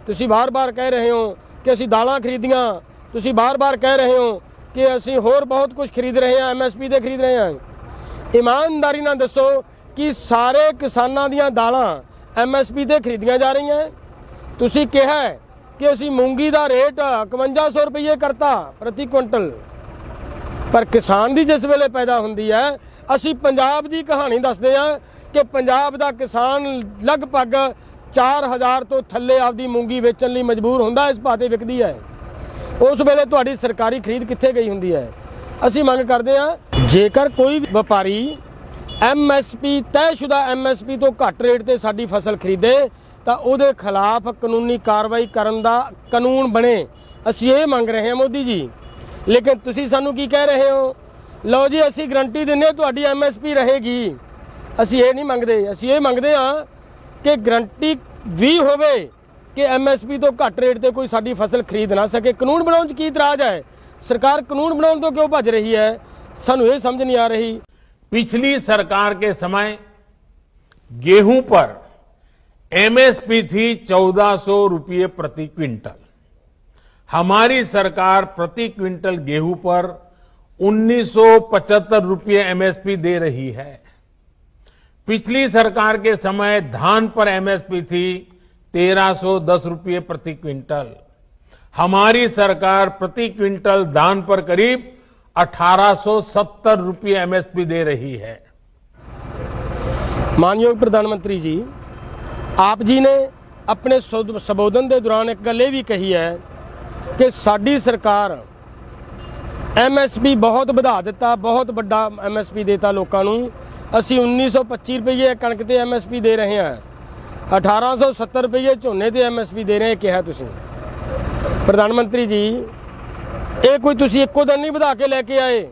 ਤੁਸੀਂ ਬਾਰ-ਬਾਰ ਕਹਿ ਰਹੇ ਹੋ ਕਿ ਅਸੀਂ ਦਾਲਾਂ ਖਰੀਦੀਆਂ, ਤੁਸੀਂ ਬਾਰ-ਬਾਰ ਕਹਿ ਰਹੇ ਹੋ ਕਿ ਅਸੀਂ ਹੋਰ ਬਹੁਤ ਕੁਝ ਖਰੀਦ ਰਹੇ ਹਾਂ, MSP ਦੇ ਖਰੀਦ ਰਹੇ ਹਾਂ। ਇਮਾਨਦਾਰੀ ਨਾਲ ਦੱਸੋ ਕਿ ਸਾਰੇ ਕਿਸਾਨਾਂ ਦੀਆਂ ਦਾਲਾਂ MSP ਤੇ ਖਰੀਦੀਆਂ ਜਾ ਰਹੀਆਂ। ਤੁਸੀਂ ਕਿਹਾ ਕਿ ਅਸੀਂ ਮੂੰਗੀ ਦਾ ਰੇਟ 5100 ਰੁਪਏ ਕਰਤਾ ਪ੍ਰਤੀ ਕੁਇੰਟਲ, ਪਰ ਕਿਸਾਨ ਦੀ ਜਿਸ ਵੇਲੇ ਪੈਦਾ ਹੁੰਦੀ ਹੈ, ਅਸੀਂ ਪੰਜਾਬ ਦੀ ਕਹਾਣੀ ਦੱਸਦੇ ਹਾਂ ਕਿ ਪੰਜਾਬ ਦਾ ਕਿਸਾਨ ਲਗਭਗ 4000 ਤੋਂ ਥੱਲੇ ਆਪਦੀ ਮੂੰਗੀ ਵੇਚਣ ਲਈ ਮਜਬੂਰ ਹੁੰਦਾ, ਇਸ ਭਾਅ ਤੇ ਵਿਕਦੀ ਹੈ। ਉਸ ਵੇਲੇ ਤੁਹਾਡੀ ਸਰਕਾਰੀ ਖਰੀਦ ਕਿੱਥੇ ਗਈ ਹੁੰਦੀ ਹੈ? ਅਸੀਂ ਮੰਗ ਕਰਦੇ ਹਾਂ ਜੇਕਰ ਕੋਈ ਵਪਾਰੀ MSP ਤੈਅਸ਼ੁਦਾ MSP ਤੋਂ ਘੱਟ ਰੇਟ ਤੇ ਸਾਡੀ ਫਸਲ ਖਰੀਦੇ ਤਾਂ ਉਹਦੇ ਖਿਲਾਫ ਕਾਨੂੰਨੀ ਕਾਰਵਾਈ ਕਰਨ ਦਾ ਕਾਨੂੰਨ ਬਣੇ। ਅਸੀਂ ਇਹ ਮੰਗ ਰਹੇ ਹਾਂ ਮੋਦੀ ਜੀ, ਲੇਕਿਨ ਤੁਸੀਂ ਸਾਨੂੰ ਕੀ ਕਹਿ ਰਹੇ ਹੋ? ਲਓ ਜੀ ਅਸੀਂ ਗਰੰਟੀ ਦਿੰਦੇ ਤੁਹਾਡੀ MSP ਰਹੇਗੀ। ਅਸੀਂ ਇਹ ਨਹੀਂ ਮੰਗਦੇ, ਅਸੀਂ ਇਹ ਮੰਗਦੇ ਹਾਂ ਕਿ ਗਰੰਟੀ ਵੀ ਹੋਵੇ ਕਿ MSP ਤੋਂ ਘੱਟ ਰੇਟ ਤੇ ਕੋਈ ਸਾਡੀ ਫਸਲ ਖਰੀਦ ਨਾ ਸਕੇ। ਕਾਨੂੰਨ ਬਣਾਉਣ 'ਚ ਕੀ ਇਤਰਾਜ਼ ਹੈ? ਸਰਕਾਰ ਕਾਨੂੰਨ ਬਣਾਉਣ ਤੋਂ क्यों भज रही है? ਸਾਨੂੰ ਇਹ ਸਮਝ नहीं आ रही। पिछली सरकार के समय गेहूं पर MSP थी 1400 रुपये प्रति क्विंटल। हमारी सरकार प्रति क्विंटल गेहूं पर 1975 रुपये MSP दे रही है। पिछली सरकार के समय धान पर MSP थी 1310 रुपये प्रति क्विंटल। हमारी सरकार प्रति क्विंटल धान पर करीब 1870 रुपये MSP दे रही है। मानयोग प्रधानमंत्री जी, आप जी ने अपने संबोधन के दौरान एक गल भी कही है कि साडी सरकार MSP बहुत बढ़ा दिता, बहुत बड़ा MSP देता लोगों को। असी 1925 रुपये कणक ते MSP दे रहे हैं, 1870 रुपये झोने ते MSP दे रहे हैं। कहा तुसीं प्रधानमंत्री जी, ये कोई तुसीं इक्को दिन नहीं बढ़ा के लैके आए।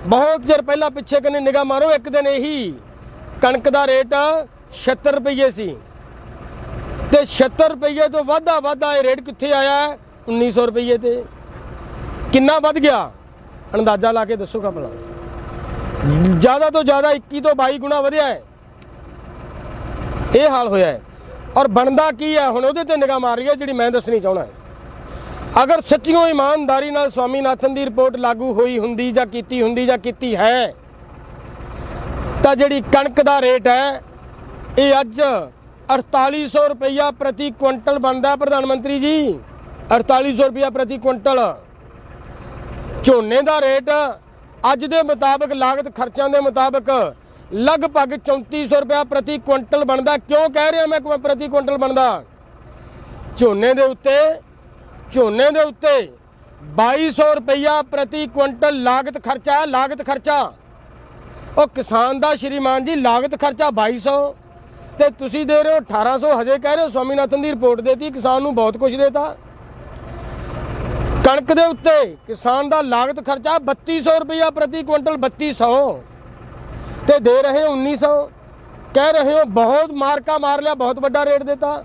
बहुत चिर पहला पिछे कने निगाह मारो, एक दिन यही कणक का रेट 76 रुपये सी, ते 76 रुपये तो वाधा ये रेट कित्थे आया है 1900 रुपये ते। किन्ना वध गया अंदाजा ला के दसोगा भला? ज़्यादा तो ज़्यादा 21 तो 22 गुणा वधिया है। ये हाल होया है। और बनदा की है हुण उहदे ते निगाह मार रही है जिहड़ी मैं दसनी चाहुंदा है। अगर सच्चियों ईमानदारी नाल स्वामीनाथन की रिपोर्ट लागू हुई हुंदी जां कीती है तां जिहड़ी कणक दा रेट है ये अज 4800 रुपया प्रति क्विंटल बनदा। प्रधानमंत्री जी 4800 रुपया प्रति क्विंटल। झोने का रेट अज के मुताबिक लागत खर्चों के मुताबिक लगभग 3400 रुपया प्रति क्विंटल बनता। क्यों कह रहा मैं प्रति क्विंटल बनता? झोने के उत्ते 2200 रुपया प्रति क्विंटल लागत खर्चा है। लागत खर्चा और किसान का श्रीमान जी लागत खर्चा 2200 तो तुसी दे रहे हो 1800। हजे कह रहे हो स्वामीनाथन की रिपोर्ट देती किसान को बहुत कुछ देता। कणक के उत्ते किसान का लागत खर्चा 3200 रुपया प्रति क्विंटल, 3200 ते दे रहे हो 1900। कह रहे हो बहुत मार्का मार लिया, बहुत बड़ा रेट देता।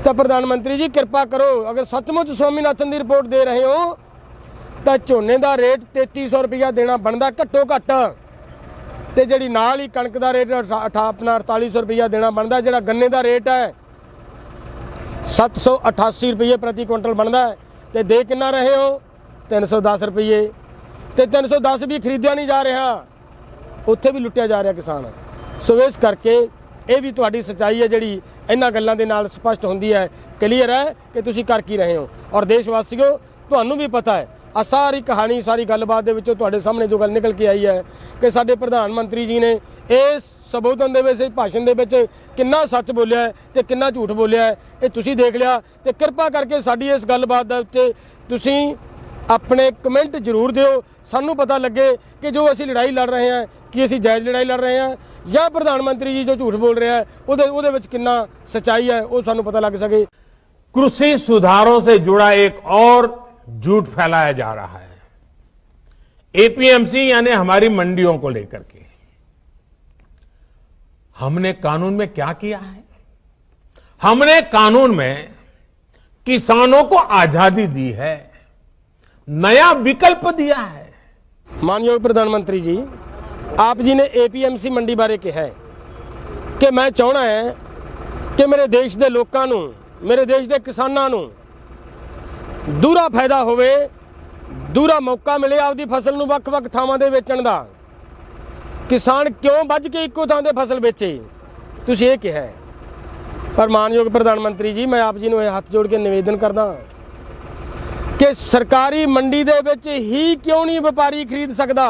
तो प्रधानमंत्री जी कृपा करो, अगर सचमुच स्वामीनाथन की रिपोर्ट दे रहे हो तो झोने का रेट 3300 रुपया देना बनता घट्टो घट्ट, तो जी नाल ही कणक का रेट अपना 4800 रुपया देना बनता। जो गन्ने का रेट है 788 रुपये प्रति क्विंटल बनता है, तो दे कितना रहे हो 310 रुपये। तो 310 भी खरीदा नहीं जा रहा, उत्थे भी लुटिया जा रहा किसान। सो इस करके ये भी तुहाडी सच्चाई है जिहड़ी इन्हां गल्लां दे नाल स्पष्ट होंदी है, क्लीयर है कि तुसीं कर की रहे हो। और देशवासियों ਤੁਹਾਨੂੰ ਵੀ ਪਤਾ ਹੈ ਆ ਸਾਰੀ ਕਹਾਣੀ ਸਾਰੀ ਗੱਲਬਾਤ ਦੇ ਵਿੱਚੋਂ ਤੁਹਾਡੇ ਸਾਹਮਣੇ ਜੋ ਗੱਲ ਨਿਕਲ ਕੇ ਆਈ ਹੈ ਕਿ ਸਾਡੇ ਪ੍ਰਧਾਨ ਮੰਤਰੀ ਜੀ ਨੇ ਇਸ ਸੰਬੋਧਨ ਦੇ ਵਿੱਚ ਭਾਸ਼ਣ ਦੇ ਵਿੱਚ ਕਿੰਨਾ ਸੱਚ ਬੋਲਿਆ ਹੈ ਤੇ ਕਿੰਨਾ ਝੂਠ ਬੋਲਿਆ ਹੈ ਇਹ ਤੁਸੀਂ ਦੇਖ ਲਿਆ। ਤੇ ਕਿਰਪਾ ਕਰਕੇ ਸਾਡੀ ਇਸ ਗੱਲਬਾਤ ਦੇ ਉੱਤੇ ਤੁਸੀਂ ਆਪਣੇ ਕਮੈਂਟ ਜ਼ਰੂਰ ਦਿਓ, ਸਾਨੂੰ ਪਤਾ ਲੱਗੇ ਕਿ ਜੋ ਅਸੀਂ ਲੜਾਈ ਲੜ ਰਹੇ ਹਾਂ ਕਿ ਅਸੀਂ ਜਾਇਜ਼ ਲੜਾਈ ਲੜ ਰਹੇ ਹਾਂ ਜਾਂ ਪ੍ਰਧਾਨ ਮੰਤਰੀ ਜੀ ਜੋ ਝੂਠ ਬੋਲ ਰਿਹਾ ਹੈ ਉਹਦੇ ਵਿੱਚ ਕਿੰਨਾ ਸੱਚਾਈ ਹੈ ਉਹ ਸਾਨੂੰ ਪਤਾ ਲੱਗ ਸਕੇ। कृषि सुधारों से जुड़ा एक और झूठ फैलाया जा रहा है एपीएमसी यानी हमारी मंडियों को लेकर के। हमने कानून में क्या किया है? हमने कानून में किसानों को आजादी दी है, नया विकल्प दिया है। मानयोग प्रधानमंत्री जी, आप जी ने एपीएमसी मंडी बारे कहा है कि मैं चाहना है कि मेरे देश के लोगों को मेरे देश के किसानों को दूरा फायदा होवे, दूरा मौका मिले आपकी फसल ਨੂੰ ਵੱਖ-ਵੱਖ ਥਾਵਾਂ ਦੇ ਵੇਚਣ ਦਾ। किसान क्यों बज के ਇੱਕੋ ਥਾਂ ਤੇ फसल ਵੇਚੇ ਤੁਸੀਂ ਇਹ ਕਿਹਾ ਹੈ। पर मानयोग प्रधानमंत्री जी मैं आप जी ਨੂੰ ਇਹ ਹੱਥ ਜੋੜ ਕੇ ਨਿਵੇਦਨ ਕਰਦਾ ਕਿ ਸਰਕਾਰੀ ਮੰਡੀ ਦੇ ਵਿੱਚ ਹੀ ਕਿਉਂ ਨਹੀਂ ਵਪਾਰੀ ਖਰੀਦ ਸਕਦਾ।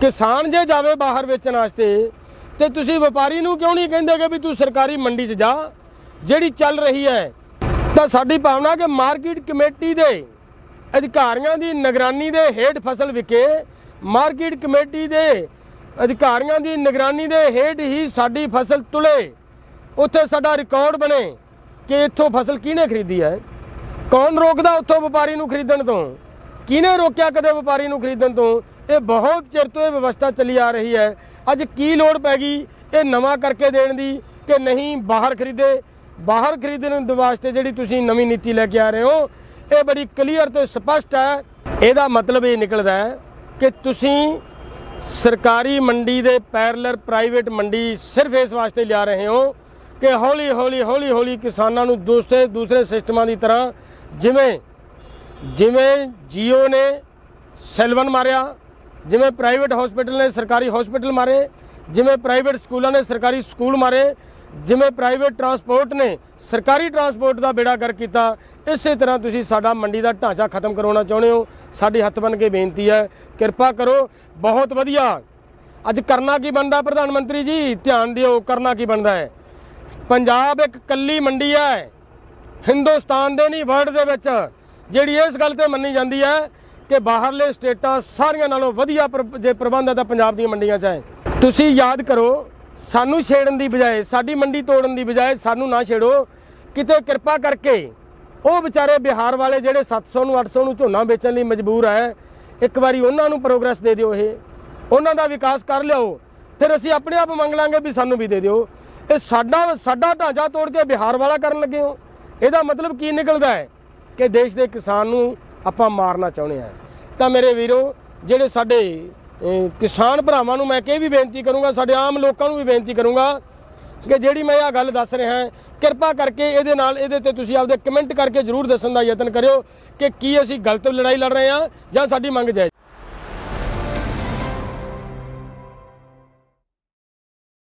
ਕਿਸਾਨ ਜੇ ਜਾਵੇ ਬਾਹਰ ਵੇਚਣ ਵਾਸਤੇ ਤੇ ਤੁਸੀਂ ਵਪਾਰੀ ਨੂੰ ਕਿਉਂ ਨਹੀਂ ਕਹਿੰਦੇ ਕਿ ਵੀ ਤੂੰ ਸਰਕਾਰੀ ਮੰਡੀ 'ਚ ਜਾ ਜਿਹੜੀ ਚੱਲ ਰਹੀ ਹੈ। ਤਾਂ ਸਾਡੀ ਭਾਵਨਾ ਕਿ ਮਾਰਕੀਟ ਕਮੇਟੀ ਦੇ ਅਧਿਕਾਰੀਆਂ ਦੀ ਨਿਗਰਾਨੀ ਦੇ ਹੇਠ ਫਸਲ ਵਿਕੇ, ਮਾਰਕੀਟ ਕਮੇਟੀ ਦੇ ਅਧਿਕਾਰੀਆਂ ਦੀ ਨਿਗਰਾਨੀ ਦੇ ਹੇਠ ਹੀ ਸਾਡੀ ਫਸਲ ਤੁਲੇ, ਉੱਥੇ ਸਾਡਾ ਰਿਕਾਰਡ ਬਣੇ ਕਿ ਇੱਥੋਂ ਫਸਲ ਕਿਹਨੇ ਖਰੀਦੀ ਹੈ, ਕੌਣ ਰੋਕਦਾ ਉੱਥੋਂ ਵਪਾਰੀ ਨੂੰ ਖਰੀਦਣ ਤੋਂ, ਕਿਹਨੇ ਰੋਕਿਆ ਕਦੇ ਵਪਾਰੀ ਨੂੰ ਖਰੀਦਣ ਤੋਂ। ਇਹ ਬਹੁਤ ਚਿਰ ਤੋਂ ਇਹ ਵਿਵਸਥਾ ਚੱਲੀ ਆ ਰਹੀ ਹੈ। ਅੱਜ ਕੀ ਲੋੜ ਪੈ ਗਈ ਇਹ ਨਵਾਂ ਕਰਕੇ ਦੇਣ ਦੀ ਕਿ ਨਹੀਂ ਬਾਹਰ ਖਰੀਦੇ। ਬਾਹਰ ਖਰੀਦਣ ਦੇ ਵਾਸਤੇ ਜਿਹੜੀ ਤੁਸੀਂ ਨਵੀਂ ਨੀਤੀ ਲੈ ਕੇ ਆ ਰਹੇ ਹੋ ਇਹ ਬੜੀ ਕਲੀਅਰ ਤੇ ਸਪਸ਼ਟ ਹੈ। ਇਹਦਾ ਮਤਲਬ ਇਹ ਨਿਕਲਦਾ ਹੈ ਕਿ ਤੁਸੀਂ ਸਰਕਾਰੀ ਮੰਡੀ ਦੇ ਪੈਰਲਰ ਪ੍ਰਾਈਵੇਟ ਮੰਡੀ ਸਿਰਫ ਇਸ ਵਾਸਤੇ ਲਿਆ ਰਹੇ ਹੋ ਕਿ ਹੌਲੀ ਹੌਲੀ ਕਿਸਾਨਾਂ ਨੂੰ ਦੂਸਰੇ ਸਿਸਟਮਾਂ ਦੀ ਤਰ੍ਹਾਂ ਜਿਵੇਂ ਜੀਓ ਨੇ ਸੈਲਵਨ ਮਾਰਿਆ, ਜਿਵੇਂ ਪ੍ਰਾਈਵੇਟ ਹਸਪੀਟਲ ਨੇ ਸਰਕਾਰੀ ਹਸਪੀਟਲ ਮਾਰੇ, ਜਿਵੇਂ ਪ੍ਰਾਈਵੇਟ ਸਕੂਲਾਂ ਨੇ ਸਰਕਾਰੀ ਸਕੂਲ ਮਾਰੇ, ਜਿਵੇਂ ਪ੍ਰਾਈਵੇਟ ਟਰਾਂਸਪੋਰਟ ਨੇ ਸਰਕਾਰੀ ਟਰਾਂਸਪੋਰਟ ਦਾ ਬੇੜਾ ਗਰਕ ਕੀਤਾ, ਇਸੇ ਤਰ੍ਹਾਂ ਤੁਸੀਂ ਸਾਡਾ ਮੰਡੀ ਦਾ ਢਾਂਚਾ ਖਤਮ ਕਰਵਾਉਣਾ ਚਾਹੁੰਦੇ ਹੋ। ਸਾਡੀ ਹੱਥ ਬੰਨ੍ਹ ਕੇ ਬੇਨਤੀ ਹੈ ਕਿਰਪਾ ਕਰੋ। ਬਹੁਤ ਵਧੀਆ ਅੱਜ ਕਰਨਾ ਕੀ ਬਣਦਾ ਪ੍ਰਧਾਨ ਮੰਤਰੀ ਜੀ, ਧਿਆਨ ਦਿਓ ਕਰਨਾ ਕੀ ਬਣਦਾ ਹੈ। ਪੰਜਾਬ ਇੱਕ ਕੱਲੀ ਮੰਡੀ ਹੈ ਹਿੰਦੁਸਤਾਨ ਦੇ ਨਹੀਂ ਵਰਲਡ ਦੇ ਵਿੱਚ ਜਿਹੜੀ ਇਸ ਗੱਲ ਤੇ ਮੰਨੀ ਜਾਂਦੀ ਹੈ ਕਿ ਬਾਹਰਲੇ ਸਟੇਟਾਂ ਸਾਰੀਆਂ ਨਾਲੋਂ ਵਧੀਆ ਜੇ ਪ੍ਰਬੰਧ ਹੈ ਤਾਂ ਪੰਜਾਬ ਦੀਆਂ ਮੰਡੀਆਂ 'ਚ ਹੈ। ਤੁਸੀਂ ਯਾਦ ਕਰੋ ਸਾਨੂੰ ਛੇੜਨ ਦੀ ਬਜਾਏ, ਸਾਡੀ ਮੰਡੀ ਤੋੜਨ ਦੀ ਬਜਾਏ ਸਾਨੂੰ ਨਾ ਛੇੜੋ। ਕਿਤੇ ਕਿਰਪਾ ਕਰਕੇ ਉਹ ਵਿਚਾਰੇ ਬਿਹਾਰ ਵਾਲੇ ਜਿਹੜੇ 700 ਨੂੰ 800 ਨੂੰ ਝੋਨਾ ਵੇਚਣ ਲਈ ਮਜਬੂਰ ਹੈ, ਇੱਕ ਵਾਰੀ ਉਹਨਾਂ ਨੂੰ ਪ੍ਰੋਗਰੈਸ ਦੇ ਦਿਓ, ਇਹ ਉਹਨਾਂ ਦਾ ਵਿਕਾਸ ਕਰ ਲਿਓ, ਫਿਰ ਅਸੀਂ ਆਪਣੇ ਆਪ ਮੰਗ ਲਾਂਗੇ ਵੀ ਸਾਨੂੰ ਵੀ ਦੇ ਦਿਓ। ਇਹ ਸਾਡਾ ਢਾਂਚਾ ਤੋੜ ਕੇ ਬਿਹਾਰ ਵਾਲਾ ਕਰਨ ਲੱਗੇ ਹੋ। ਇਹਦਾ ਮਤਲਬ ਕੀ ਨਿਕਲਦਾ ਹੈ ਕਿ ਦੇਸ਼ ਦੇ ਕਿਸਾਨ ਨੂੰ ਆਪਾਂ ਮਾਰਨਾ ਚਾਹੁੰਦੇ ਹਾਂ। ਤਾਂ ਮੇਰੇ ਵੀਰੋ ਜਿਹੜੇ ਸਾਡੇ ਕਿਸਾਨ ਭਰਾਵਾਂ ਨੂੰ ਮੈਂ ਇਹ ਵੀ ਬੇਨਤੀ ਕਰੂੰਗਾ, ਸਾਡੇ ਆਮ ਲੋਕਾਂ ਨੂੰ ਵੀ ਬੇਨਤੀ ਕਰੂੰਗਾ ਕਿ ਜਿਹੜੀ ਮੈਂ ਇਹ ਗੱਲ ਦੱਸ ਰਿਹਾ ਕਿਰਪਾ ਕਰਕੇ ਇਹਦੇ ਤੇ ਤੁਸੀਂ ਆਪਦੇ ਕਮੈਂਟ ਕਰਕੇ ਜ਼ਰੂਰ ਦੱਸਣ ਦਾ ਯਤਨ ਕਰਿਓ ਕਿ ਕੀ ਅਸੀਂ ਗਲਤ ਲੜਾਈ ਲੜ ਰਹੇ ਹਾਂ ਜਾਂ ਸਾਡੀ ਮੰਗ ਜਾਇਜ਼।